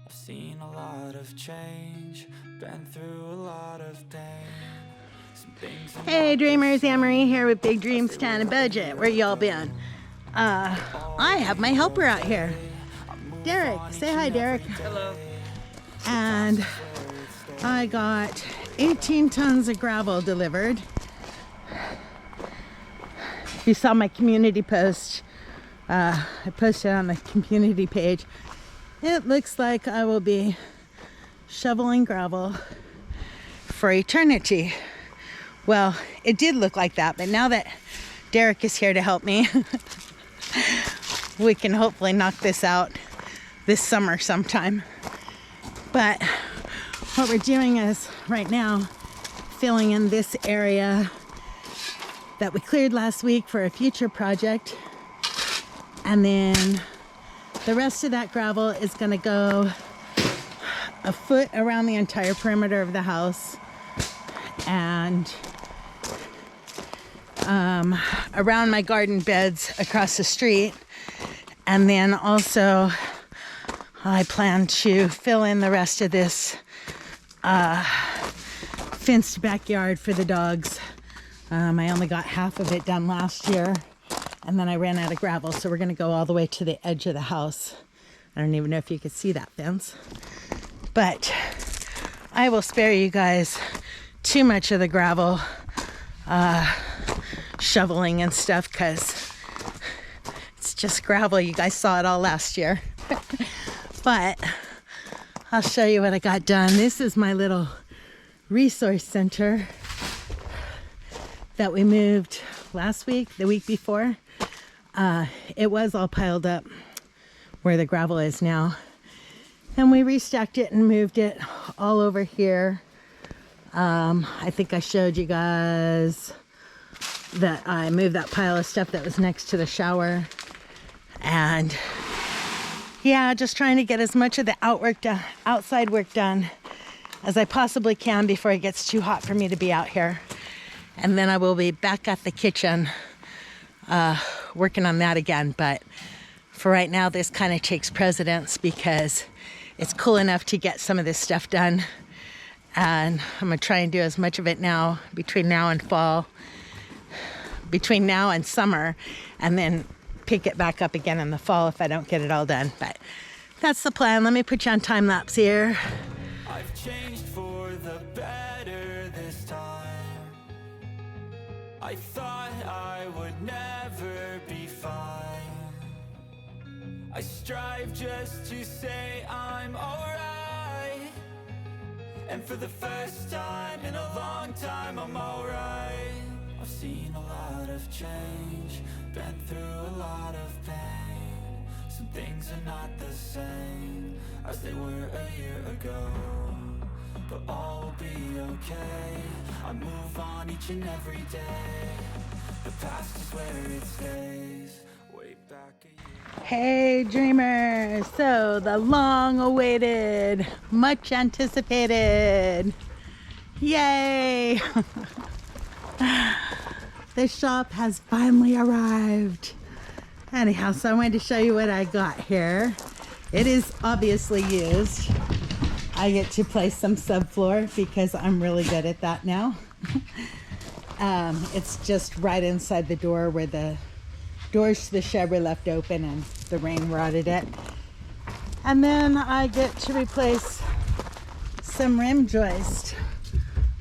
I've seen a lot of change, been through a lot of pain. Hey dreamers, Anne-Marie here with Big Dreams Time and Budget. Where y'all been? I have my helper out here. Derek, say hi, Derek. Hello. And I got 18 tons of gravel delivered. You saw my community post. I posted on the community page. It looks like I will be shoveling gravel for eternity. Well, it did look like that, but now that Derek is here to help me, we can hopefully knock this out this summer sometime. But what we're doing is right now filling in this area that we cleared last week for a future project. And then the rest of that gravel is gonna go a foot around the entire perimeter of the house and around my garden beds across the street. And then also I plan to fill in the rest of this fenced backyard for the dogs. I only got half of it done last year and then I ran out of gravel, so we're gonna go all the way to the edge of the house. I don't even know if you could see that fence, but I will spare you guys too much of the gravel shoveling and stuff because it's just gravel. You guys saw it all last year. But I'll show you what I got done. This is my little resource center that we moved last week, the week before. It was all piled up where the gravel is now. And we restacked it and moved it all over here. I think I showed you guys that I moved that pile of stuff that was next to the shower. And yeah, just trying to get as much of the outside work done as I possibly can before it gets too hot for me to be out here. And then I will be back at the kitchen working on that again. But for right now, this kind of takes precedence because it's cool enough to get some of this stuff done. And I'm gonna try and do as much of it now between now and fall, between now and summer, and then pick it back up again in the fall if I don't get it all done. But that's the plan. Let me put you on time lapse here. I've changed for the better this time. I thought I would never be fine. I strive just to say I'm alright. And for the first time in a long time, I'm alright. I've seen a lot of change, been through a lot of pain. Some things are not the same as they were a year ago, but all will be okay. I move on each and every day. The past is where it stays. Way back a year. Hey dreamers, so the long awaited, much anticipated, yay! The shop has finally arrived. Anyhow, so I wanted to show you what I got here. It is obviously used. I get to place some subfloor because I'm really good at that now. It's just right inside the door where the doors to the shed were left open and the rain rotted it. And then I get to replace some rim joist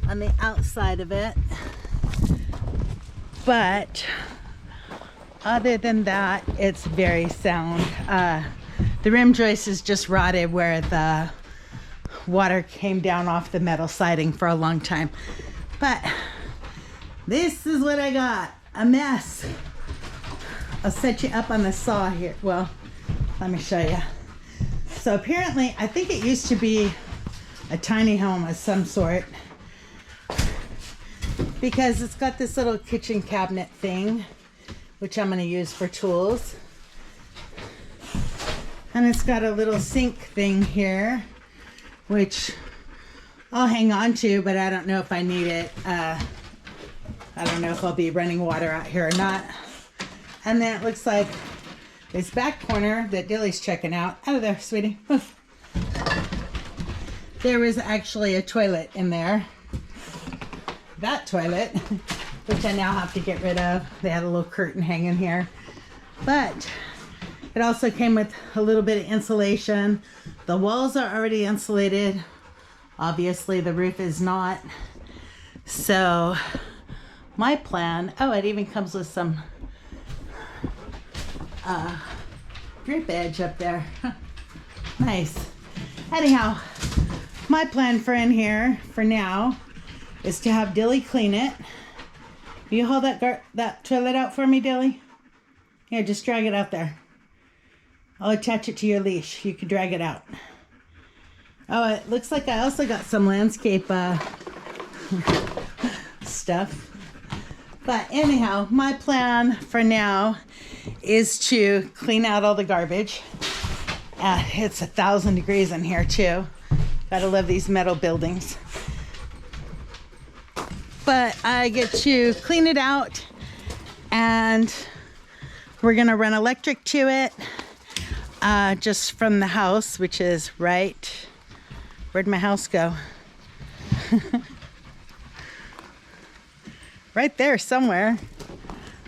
on the outside of it. But other than that, it's very sound. The rim joist is just rotted where the water came down off the metal siding for a long time. But this is what I got, a mess. I'll set you up on the saw here. Well, let me show you. So apparently, I think it used to be a tiny home of some sort because it's got this little kitchen cabinet thing, which I'm gonna use for tools. And it's got a little sink thing here, which I'll hang on to, but I don't know if I need it. I don't know if I'll be running water out here or not. And then it looks like this back corner that Dilly's checking out. Out of there, sweetie. there was actually a toilet in there. That toilet, which I now have to get rid of. They had a little curtain hanging here. But it also came with a little bit of insulation. The walls are already insulated. Obviously the roof is not. So my plan, oh, it even comes with some drip edge up there. Nice. Anyhow, my plan for in here for now is to have Dilly clean it. Will you hold that toilet out for me, Dilly? Here, just drag it out there. I'll attach it to your leash. You can drag it out. Oh, it looks like I also got some landscape stuff. But anyhow, my plan for now is to clean out all the garbage. It's 1,000 degrees in here too. Gotta love these metal buildings. But I get to clean it out, and we're gonna run electric to it just from the house, which is right. Where'd my house go? Right there somewhere.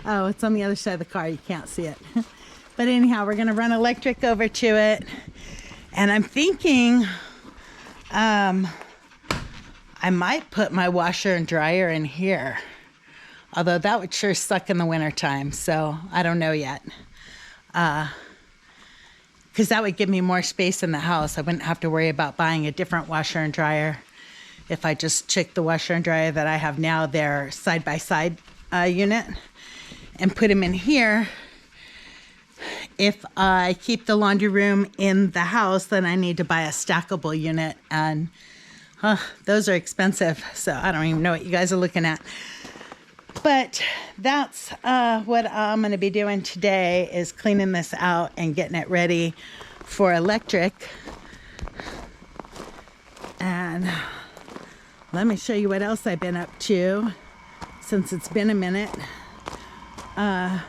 Oh, it's on the other side of the car. You can't see it. But anyhow, we're gonna run electric over to it. And I'm thinking I might put my washer and dryer in here. Although that would sure suck in the wintertime. So I don't know yet. Because that would give me more space in the house. I wouldn't have to worry about buying a different washer and dryer. If I just took the washer and dryer that I have now, their side-by-side unit, and put them in here. If I keep the laundry room in the house, then I need to buy a stackable unit, and those are expensive, so I don't even know what you guys are looking at. But that's what I'm going to be doing today, is cleaning this out and getting it ready for electric. And let me show you what else I've been up to since it's been a minute.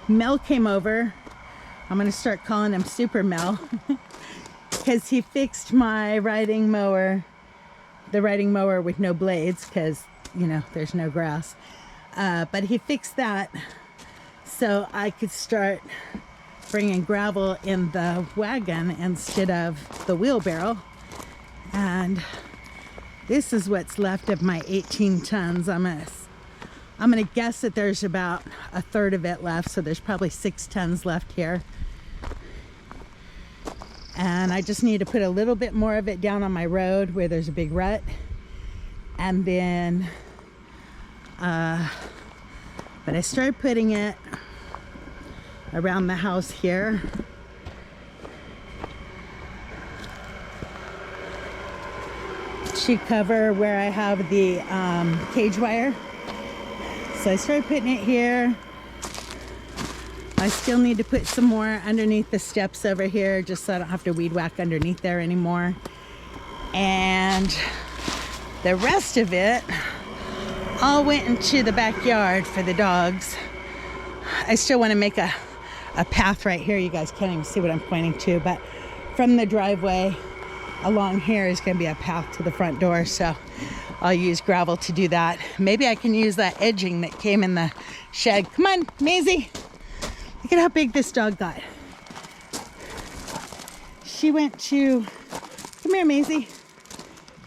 Mel came over. I'm going to start calling him Super Mel because he fixed my riding mower, the riding mower with no blades because, you know, there's no grass. But he fixed that so I could start bringing gravel in the wagon instead of the wheelbarrow. And this is what's left of my 18 tons. I'm gonna guess that there's about a third of it left, so there's probably 6 tons left here. And I just need to put a little bit more of it down on my road where there's a big rut. And then, but I started putting it around the house here. To cover where I have the cage wire. So I started putting it here. I still need to put some more underneath the steps over here just so I don't have to weed whack underneath there anymore. And the rest of it all went into the backyard for the dogs. I still want to make a path right here. You guys can't even see what I'm pointing to, but from the driveway along here is going to be a path to the front door, so I'll use gravel to do that. Maybe I can use that edging that came in the shed. Come on, Maisie. Look at how big this dog got. She went to, come here, Maisie.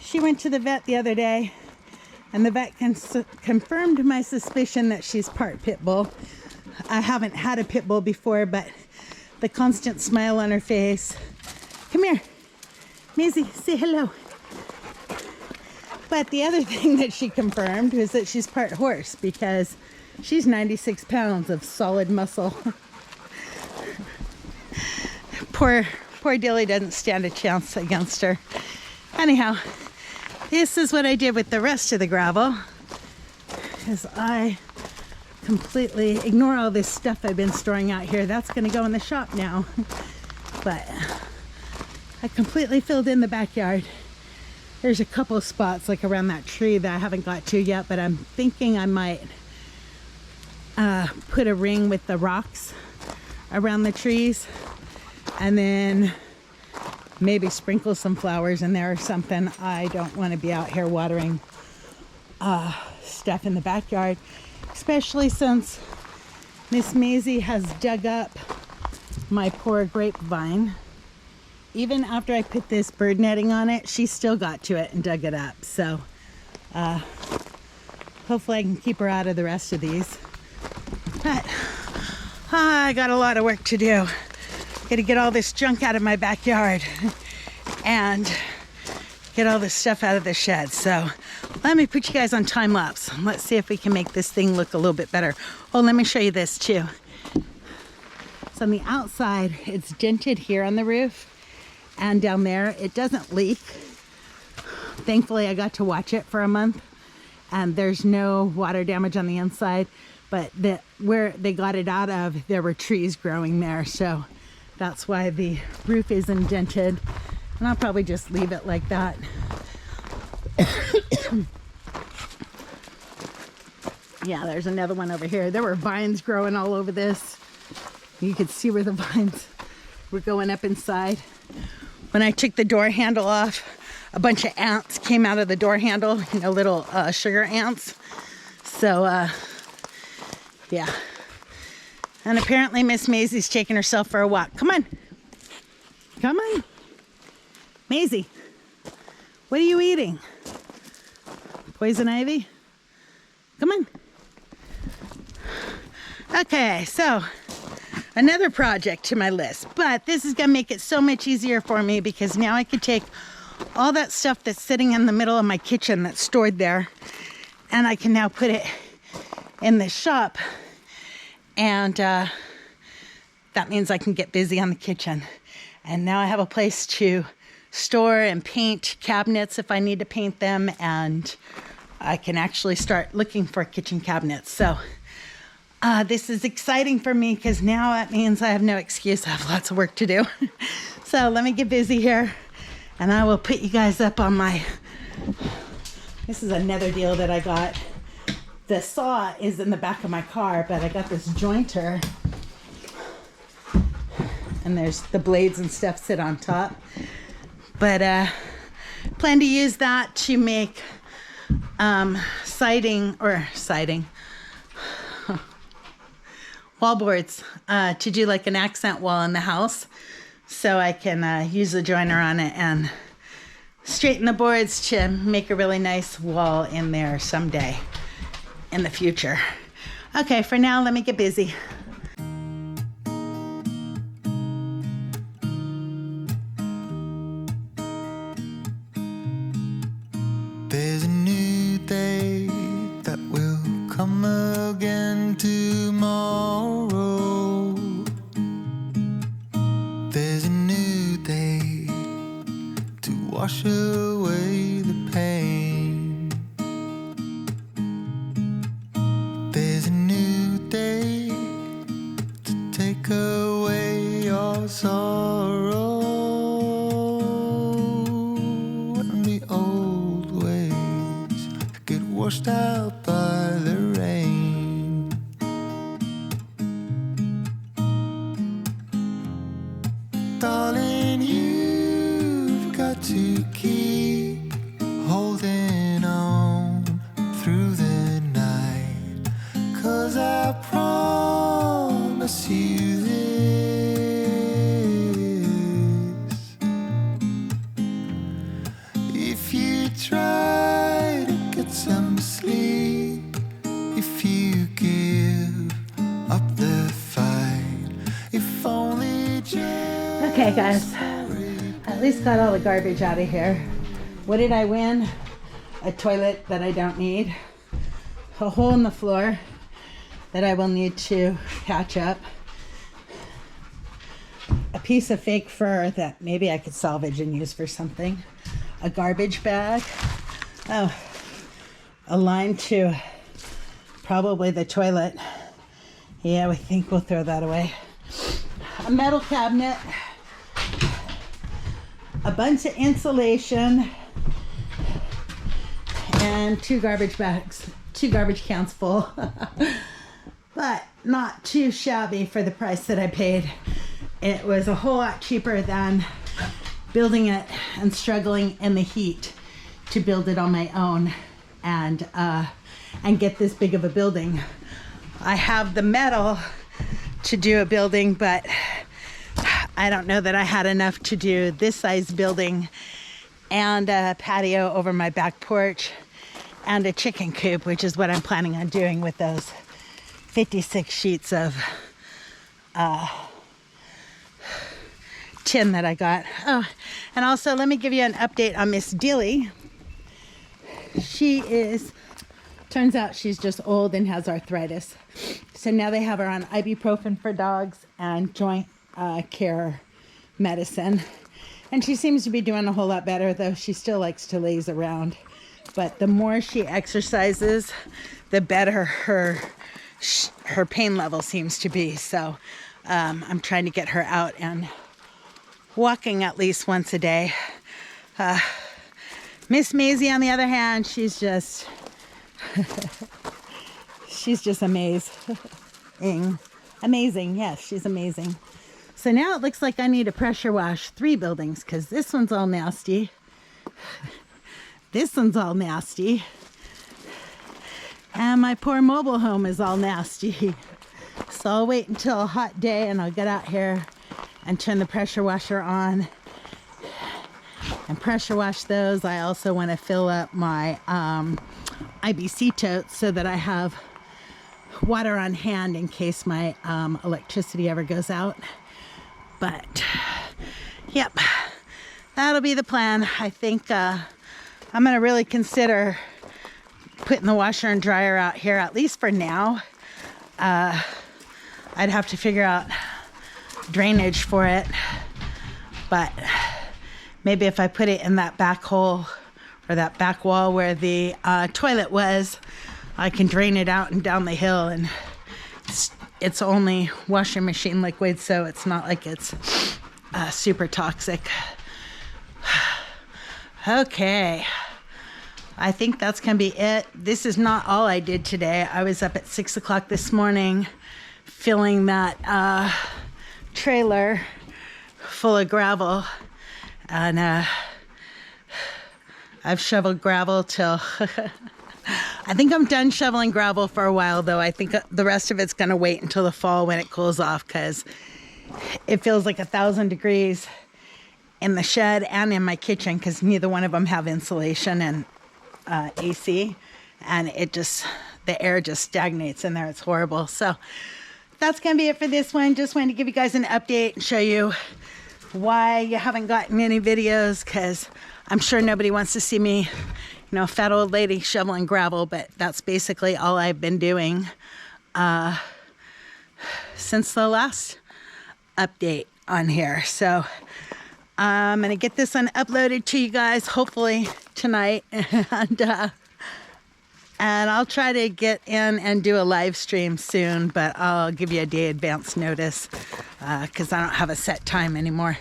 She went to the vet the other day, and the vet confirmed my suspicion that she's part pit bull. I haven't had a pit bull before, but the constant smile on her face. Come here. Maisie, say hello. But the other thing that she confirmed was that she's part horse because she's 96 pounds of solid muscle. Poor Dilly doesn't stand a chance against her. Anyhow, this is what I did with the rest of the gravel. Is I completely ignore all this stuff I've been storing out here. That's going to go in the shop now. But I completely filled in the backyard. There's a couple of spots like around that tree that I haven't got to yet, but I'm thinking I might put a ring with the rocks around the trees and then maybe sprinkle some flowers in there or something. I don't want to be out here watering stuff in the backyard, especially since Miss Maisie has dug up my poor grapevine. Even after I put this bird netting on it, she still got to it and dug it up. So hopefully I can keep her out of the rest of these. But I got a lot of work to do. Got to get all this junk out of my backyard and get all this stuff out of the shed. So let me put you guys on time lapse. Let's see if we can make this thing look a little bit better. Oh, let me show you this too. So on the outside, it's dented here on the roof, and down there it doesn't leak. Thankfully, I got to watch it for a month, and there's no water damage on the inside. But where they got it out of, there were trees growing there, so that's why the roof is indented. And I'll probably just leave it like that. Yeah, there's another one over here. There were vines growing all over this. You could see where the vines were going up inside. When I took the door handle off, a bunch of ants came out of the door handle, you know, little sugar ants. So, yeah. And apparently Miss Maisie's taking herself for a walk. Come on. Come on. Maisie, what are you eating? Poison ivy? Come on. Okay, so another project to my list, but this is gonna make it so much easier for me because now I could take all that stuff that's sitting in the middle of my kitchen that's stored there, and I can now put it in the shop, and that means I can get busy on the kitchen. And now I have a place to store and paint cabinets if I need to paint them, and I can actually start looking for kitchen cabinets. So this is exciting for me because now that means I have no excuse. I have lots of work to do. So let me get busy here, and I will put you guys up on my... This is another deal that I got. The saw is in the back of my car, but I got this jointer, and there's the blades and stuff sit on top. But plan to use that to make wallboards to do like an accent wall in the house, so I can use the joiner on it and straighten the boards to make a really nice wall in there someday in the future. Okay, for now, let me get busy. There's a new day that will come again tomorrow. There's a new day to wash away the pain. There's a new day to take away your sorrow. And the old ways get washed out by the rain. Darling, you've got to keep holding on through the night, 'cause I promise you this: if you try to get some sleep, if you give up the fight, if only just... Okay, guys, at least got all the garbage out of here. What did I win? A toilet that I don't need, a hole in the floor that I will need to patch up, a piece of fake fur that maybe I could salvage and use for something, a garbage bag, oh, a line to probably the toilet. Yeah, we think we'll throw that away. A metal cabinet, a bunch of insulation, and 2 garbage bags, 2 garbage cans full. But not too shabby for the price that I paid. It was a whole lot cheaper than building it and struggling in the heat to build it on my own and get this big of a building. I have the metal to do a building, but I don't know that I had enough to do this size building and a patio over my back porch and a chicken coop, which is what I'm planning on doing with those 56 sheets of tin that I got. Oh, and also let me give you an update on Miss Dilly. Turns out she's just old and has arthritis. So now they have her on ibuprofen for dogs and joint care medicine. And she seems to be doing a whole lot better, though she still likes to laze around. But the more she exercises, the better her pain level seems to be. So I'm trying to get her out and walking at least once a day. Miss Maisie, on the other hand, she's just amazing. Amazing, yes, she's amazing. So now it looks like I need to pressure wash 3 buildings because this one's all nasty. This one's all nasty. And my poor mobile home is all nasty. So I'll wait until a hot day and I'll get out here and turn the pressure washer on and pressure wash those. I also want to fill up my IBC totes so that I have water on hand in case my electricity ever goes out. But yep, that'll be the plan. I think I'm going to really consider putting the washer and dryer out here, at least for now. I'd have to figure out drainage for it, but maybe if I put it in that back hole or that back wall where the toilet was, I can drain it out and down the hill, and it's only washing machine liquid, so it's not like it's super toxic. Okay, I think that's gonna be it. This is not all I did today. I was up at 6 o'clock this morning filling that trailer full of gravel, and I've shoveled gravel till I think I'm done shoveling gravel for a while, though. I think the rest of it's going to wait until the fall when it cools off, because it feels like 1,000 degrees in the shed and in my kitchen, because neither one of them have insulation and AC, and the air just stagnates in there. It's horrible. So that's going to be it for this one. Just wanted to give you guys an update and show you why you haven't gotten any videos, because I'm sure nobody wants to see me, fat old lady shoveling gravel, but that's basically all I've been doing since the last update on here. So I'm going to get this one uploaded to you guys hopefully tonight, and I'll try to get in and do a live stream soon, but I'll give you a day advance notice because I don't have a set time anymore.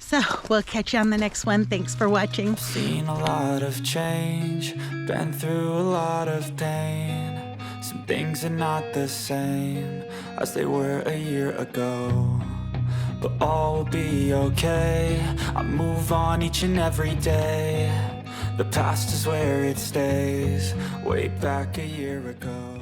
So we'll catch you on the next one. Thanks for watching. Seen a lot of change, been through a lot of pain. Some things are not the same as they were a year ago, but all will be okay. I move on each and every day. The past is where it stays, way back a year ago.